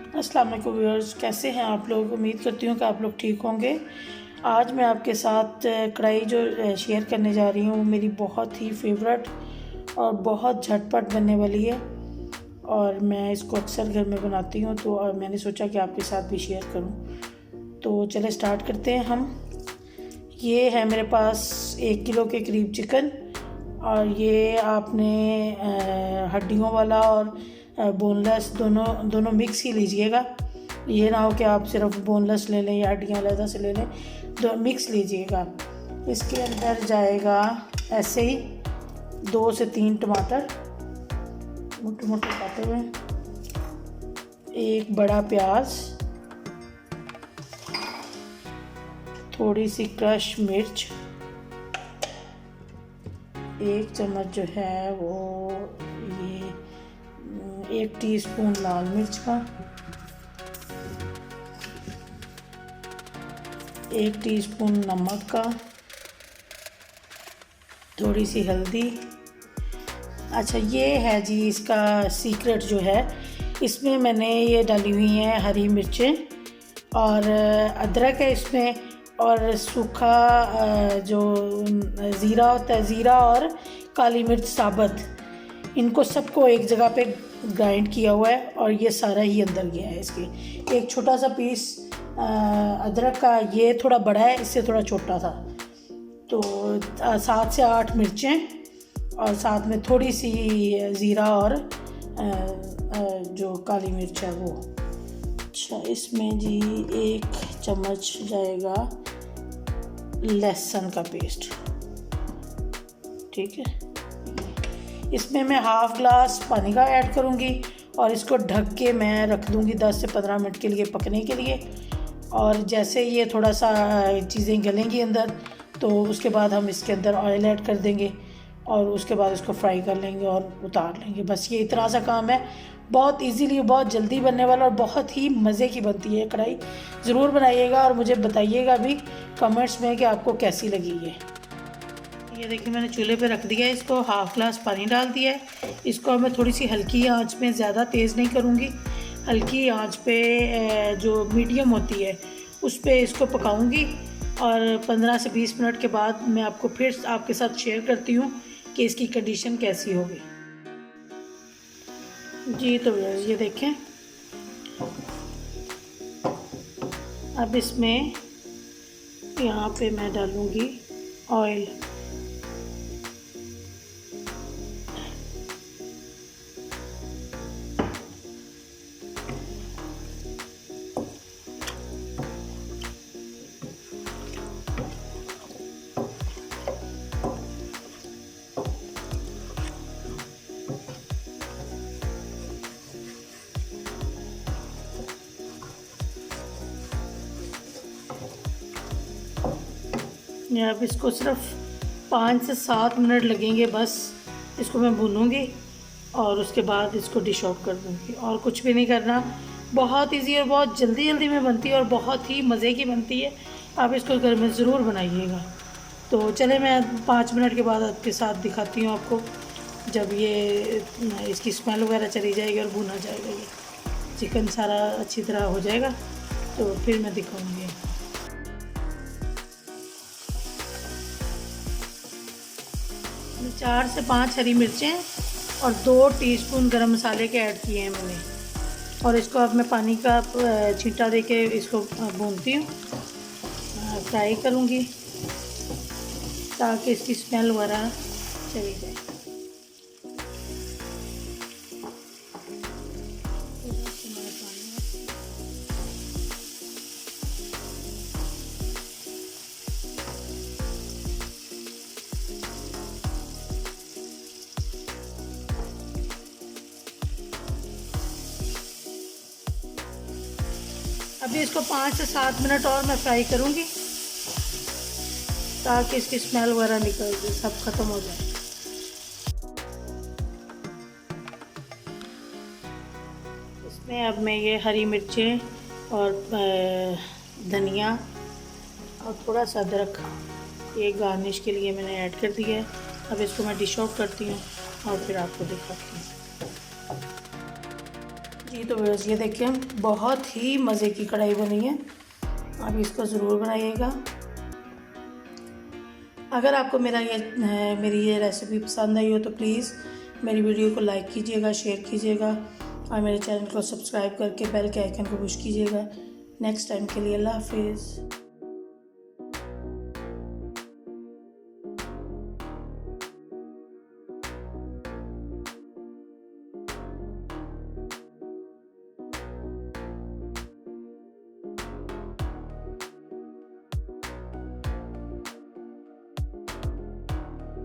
अस्सलाम वालेकुम व्यूअर्स, कैसे हैं आप लोग। उम्मीद करती हूँ कि आप लोग ठीक होंगे। आज मैं आपके साथ कढ़ाई जो शेयर करने जा रही हूँ, मेरी बहुत ही फेवरेट और बहुत झटपट बनने वाली है और मैं इसको अक्सर घर में बनाती हूँ, तो मैंने सोचा कि आपके साथ भी शेयर करूँ। तो चले स्टार्ट करते हैं हम। ये है मेरे पास 1 किलो के करीब चिकन, और ये आपने हड्डियों वाला और बोनलेस दोनों मिक्स ही लीजिएगा। ये ना हो कि आप सिर्फ बोनलेस ले लें या हड्डियाँ अलग से ले लें, तो मिक्स लीजिएगा। इसके अंदर जाएगा ऐसे ही 2 से 3 टमाटर मोटे मोटे काटे हुए, एक बड़ा प्याज, थोड़ी सी क्रश मिर्च, 1 चम्मच जो है वो ये 1 टीस्पून लाल मिर्च का, 1 टीस्पून नमक का, थोड़ी सी हल्दी। अच्छा, ये है जी इसका सीक्रेट जो है, इसमें मैंने ये डाली हुई हैं हरी मिर्चें और अदरक है इसमें, और सूखा जो ज़ीरा होता है, ज़ीरा और काली मिर्च साबुत, इनको सबको एक जगह पे ग्राइंड किया हुआ है और ये सारा ही अंदर गया है इसके। एक छोटा सा पीस अदरक का, ये थोड़ा बड़ा है, इससे थोड़ा छोटा था, तो 7 से 8 मिर्चें और साथ में थोड़ी सी ज़ीरा और जो काली मिर्च है वो। अच्छा, इसमें जी 1 चम्मच जाएगा लहसुन का पेस्ट, ठीक है। इसमें मैं हाफ़ ग्लास पानी का ऐड करूँगी और इसको ढक के मैं रख दूँगी 10 से 15 मिनट के लिए पकने के लिए। और जैसे ये थोड़ा सा चीज़ें गलेंगी अंदर, तो उसके बाद हम इसके अंदर ऑयल ऐड कर देंगे और उसके बाद इसको फ्राई कर लेंगे और उतार लेंगे। बस ये इतना सा काम है, बहुत इजीली, बहुत जल्दी बनने वाला और बहुत ही मज़े की बनती है कढ़ाई। ज़रूर बनाइएगा और मुझे बताइएगा भी कमेंट्स में कि आपको कैसी लगी ये देखिए, मैंने चूल्हे पे रख दिया है इसको, हाफ़ ग्लास पानी डाल दिया है। इसको मैं थोड़ी सी हल्की आंच में, ज़्यादा तेज़ नहीं करूँगी, हल्की आंच पे जो मीडियम होती है उस पे इसको पकाऊँगी। और 15 से 20 मिनट के बाद मैं आपको फिर आपके साथ शेयर करती हूँ कि इसकी कंडीशन कैसी होगी जी। तो ये देखें, अब इसमें यहाँ पे मैं डालूँगी ऑयल। अब इसको सिर्फ 5 से 7 मिनट लगेंगे, बस इसको मैं भूनूंगी और उसके बाद इसको डिश आउट कर दूंगी, और कुछ भी नहीं करना। बहुत इजी और बहुत जल्दी जल्दी में बनती है और बहुत ही मज़े की बनती है। आप इसको घर में ज़रूर बनाइएगा। तो चले, मैं 5 मिनट के बाद आपके साथ दिखाती हूँ आपको, जब ये इसकी स्मेल वगैरह चली जाएगी और भुना जाएगा, ये चिकन सारा अच्छी तरह हो जाएगा, तो फिर मैं दिखाऊँगी। 4 से 5 हरी मिर्चें और 2 टीस्पून गरम मसाले के ऐड किए हैं मैंने, और इसको अब मैं पानी का छींटा दे के इसको भूनती हूँ, फ्राई करूँगी ताकि इसकी स्मेल वगैरह चली जाए। अभी इसको 5 से 7 मिनट और मैं फ्राई करूँगी ताकि इसकी स्मेल वगैरह निकल जाए, सब ख़त्म हो जाए। इसमें अब मैं ये हरी मिर्चें और धनिया और थोड़ा सा अदरक, ये गार्निश के लिए मैंने ऐड कर दिया है। अब इसको मैं डिश आउट करती हूँ और फिर आपको दिखाती हूँ। जी तो व्यूअर्स, ये देखिए बहुत ही मज़े की कढ़ाई बनी है। आप इसको ज़रूर बनाइएगा। अगर आपको मेरी ये रेसिपी पसंद आई हो तो प्लीज़ मेरी वीडियो को लाइक कीजिएगा, शेयर कीजिएगा और मेरे चैनल को सब्सक्राइब करके बेल के आइकन को पुश कीजिएगा। नेक्स्ट टाइम के लिए अल्लाह हाफिज़।